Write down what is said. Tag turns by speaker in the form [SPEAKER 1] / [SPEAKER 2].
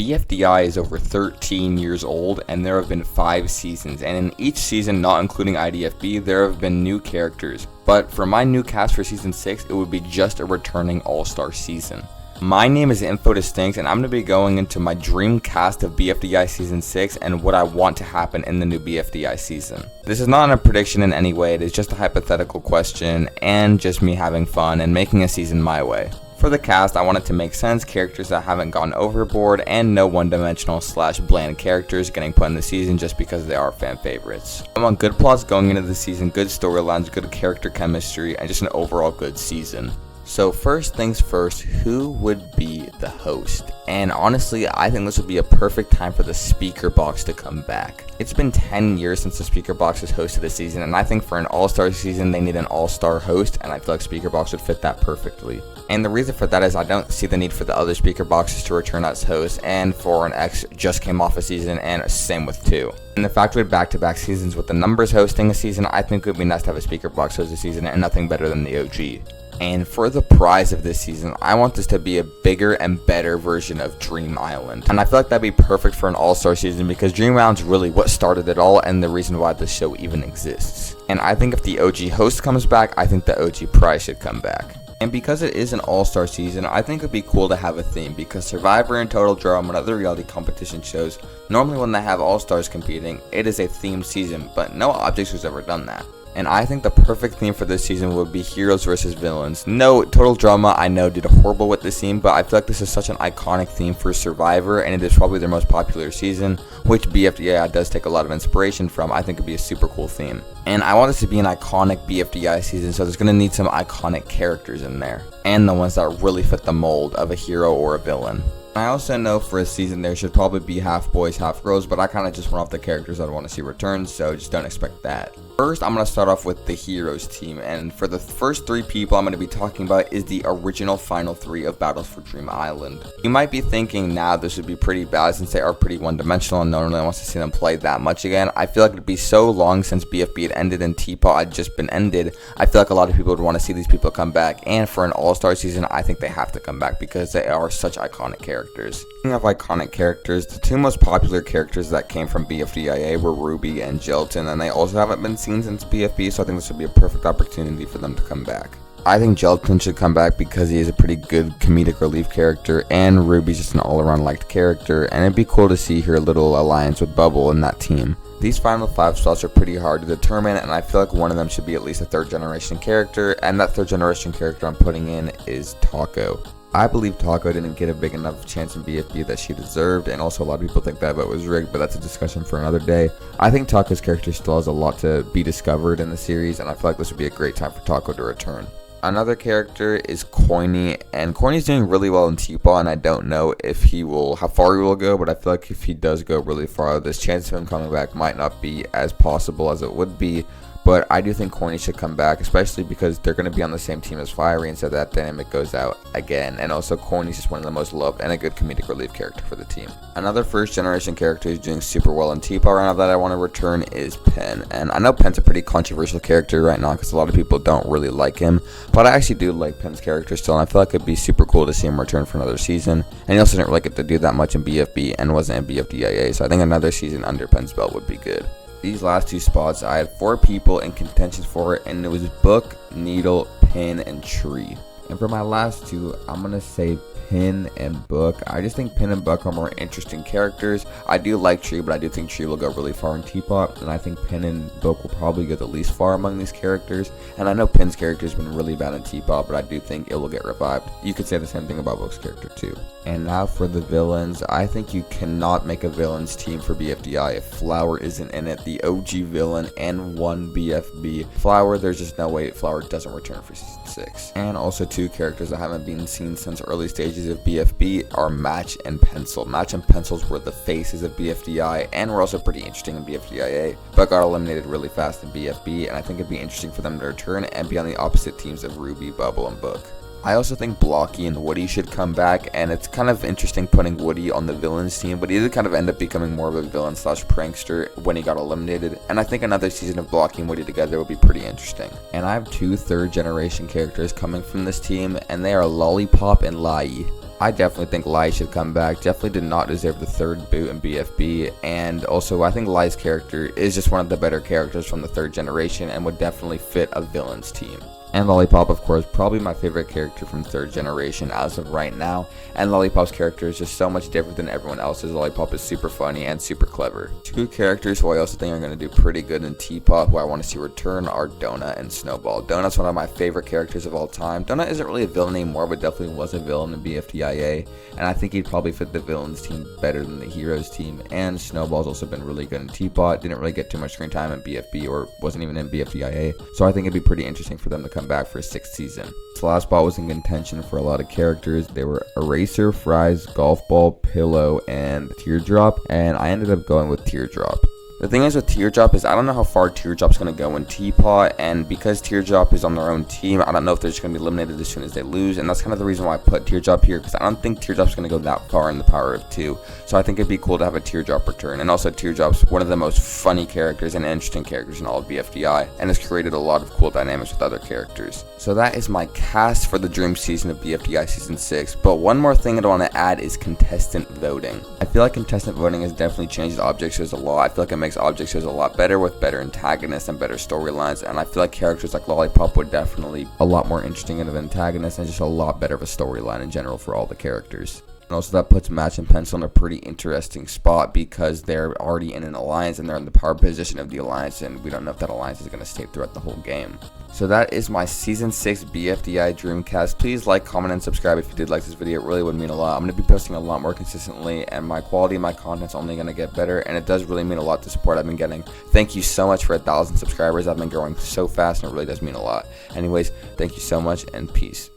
[SPEAKER 1] BFDI is over 13 years old and there have been 5 seasons, and in each season, not including IDFB, there have been new characters. But for my new cast for season 6, it would be just a returning all-star season. My name is InfoDistinct, and I'm going to be going into my dream cast of BFDI Season 6 and what I want to happen in the new BFDI season. This is not a prediction in any way, it is just a hypothetical question and just me having fun and making a season my way. For the cast, I want it to make sense, characters that haven't gone overboard, and no one-dimensional / bland characters getting put in the season just because they are fan favorites. I want good plots going into the season, good storylines, good character chemistry, and just an overall good season. So first things first, who would be the host? And honestly, I think this would be a perfect time for the speaker box to come back. It's been 10 years since the speaker box has hosted a season, and I think for an all-star season, they need an all-star host, and I feel like speaker box would fit that perfectly. And the reason for that is I don't see the need for the other speaker boxes to return as hosts, and for an X just came off a season, and same with 2. And the fact we had back-to-back seasons with the numbers hosting a season, I think it would be nice to have a speaker box host a season, and nothing better than the OG. And for the prize of this season, I want this to be a bigger and better version of Dream Island. And I feel like that'd be perfect for an all-star season because Dream Island's really what started it all and the reason why this show even exists. And I think if the OG host comes back, I think the OG prize should come back. And because it is an all-star season, I think it'd be cool to have a theme because Survivor and Total Drama and other reality competition shows, normally when they have all-stars competing, it is a themed season, but no Objects has ever done that. And I think the perfect theme for this season would be heroes versus villains. No, Total Drama, I know, did horrible with this theme, but I feel like this is such an iconic theme for Survivor, and it is probably their most popular season, which BFDI does take a lot of inspiration from. I think it'd be a super cool theme. And I want this to be an iconic BFDI season, so there's going to need some iconic characters in there, and the ones that really fit the mold of a hero or a villain. I also know for a season there should probably be half boys, half girls, but I kind of just went off the characters I'd want to see return, so just don't expect that. First, I'm going to start off with the Heroes team, and for the first 3 people I'm going to be talking about is the original final 3 of Battles for Dream Island. You might be thinking now this would be pretty bad since they are pretty one-dimensional and no one really wants to see them play that much again. I feel like it'd be so long since BFB had ended and TPOT had just been ended. I feel like a lot of people would want to see these people come back, and for an all-star season, I think they have to come back because they are such iconic characters. Speaking of iconic characters, the 2 most popular characters that came from BFDIA were Ruby and Gelatin, and they also haven't been seen since BFB, so I think this would be a perfect opportunity for them to come back. I think Gelatin should come back because he is a pretty good comedic relief character, and Ruby's just an all-around liked character, and it'd be cool to see her little alliance with Bubble in that team. These final 5 slots are pretty hard to determine, and I feel like one of them should be at least a 3rd generation character, and that 3rd generation character I'm putting in is Taco. I believe Taco didn't get a big enough chance in BFB that she deserved, and also a lot of people think that vote was rigged, but that's a discussion for another day. I think Taco's character still has a lot to be discovered in the series, and I feel like this would be a great time for Taco to return. Another character is Coiny, and Coiny's doing really well in TPOT, and I don't know if how far he will go, but I feel like if he does go really far, this chance of him coming back might not be as possible as it would be. But I do think Coiny should come back, especially because they're going to be on the same team as Fiery, and so that dynamic goes out again. And also, Coiny's just one of the most loved and a good comedic relief character for the team. Another 1st generation character who's doing super well in TPOT right now that I want to return is Pen. And I know Pen's a pretty controversial character right now because a lot of people don't really like him, but I actually do like Pen's character still, and I feel like it'd be super cool to see him return for another season. And he also didn't really get to do that much in BFB and wasn't in BFDIA, so I think another season under Pen's belt would be good. These last 2 spots, I had 4 people in contention for it, and it was Book, Needle, Pin, and Tree. And for my last 2, I'm going to say Pin and Book. I just think Pin and Book are more interesting characters. I do like Tree, but I do think Tree will go really far in TPOT, and I think Pin and Book will probably go the least far among these characters. And I know Pin's character has been really bad in TPOT, but I do think it will get revived. You could say the same thing about Book's character too. And now for the villains, I think you cannot make a villains team for BFDI if Flower isn't in it, the OG villain and 1 BFB. Flower, there's just no way Flower doesn't return for season 6. And also 2 characters that haven't been seen since early stages of BFB are Match and Pencil. Match and Pencils were the faces of BFDI and were also pretty interesting in BFDIA, but got eliminated really fast in BFB, and I think it'd be interesting for them to return and be on the opposite teams of Ruby, Bubble, and Book. I also think Blocky and Woody should come back, and it's kind of interesting putting Woody on the villains team, but he did kind of end up becoming more of a villain / prankster when he got eliminated, and I think another season of Blocky and Woody together would be pretty interesting. And I have 2 3rd generation characters coming from this team, and they are Lollipop and Lai. I definitely think Lai should come back. Definitely did not deserve the third boot in BFB, and also I think Lai's character is just one of the better characters from the third generation and would definitely fit a villain's team. And Lollipop, of course, probably my favorite character from third generation as of right now. And Lollipop's character is just so much different than everyone else's. Lollipop is super funny and super clever. Two characters who I also think are going to do pretty good in TPOT, who I want to see return, are Donut and Snowball. Donut's one of my favorite characters of all time. Donut isn't really a villain anymore, but definitely was a villain in BFDIA. And I think he'd probably fit the villains team better than the heroes team. And Snowball's also been really good in TPOT. Didn't really get too much screen time in BFB, or wasn't even in BFDIA. So I think it'd be pretty interesting for them to come back for a 6th season. This last spot was in contention for a lot of characters. They were Eraser, Fries, Golf Ball, Pillow, and Teardrop, and I ended up going with Teardrop. The thing is with Teardrop is I don't know how far Teardrop's going to go in TPOT, and because Teardrop is on their own team, I don't know if they're just going to be eliminated as soon as they lose, and that's kind of the reason why I put Teardrop here, because I don't think Teardrop's going to go that far in the power of 2, so I think it'd be cool to have a Teardrop return. And also Teardrop's one of the most funny characters and interesting characters in all of BFDI, and has created a lot of cool dynamics with other characters. So that is my cast for the Dream Season of BFDI Season 6, but one more thing I want to add is contestant voting. I feel like contestant voting has definitely changed object shows a lot. I feel like it makes object shows a lot better with better antagonists and better storylines, and I feel like characters like Lollipop would definitely a lot more interesting of an antagonist and just a lot better of a storyline in general for all the characters. And also that puts Match and Pencil in a pretty interesting spot because they're already in an alliance and they're in the power position of the alliance, and we don't know if that alliance is going to stay throughout the whole game. So that is my Season 6 BFDI Dreamcast. Please like, comment, and subscribe if you did like this video. It really would mean a lot. I'm going to be posting a lot more consistently, and my quality of my content's only going to get better, and it does really mean a lot, the support I've been getting. Thank you so much for 1,000 subscribers. I've been growing so fast, and it really does mean a lot. Anyways, thank you so much, and peace.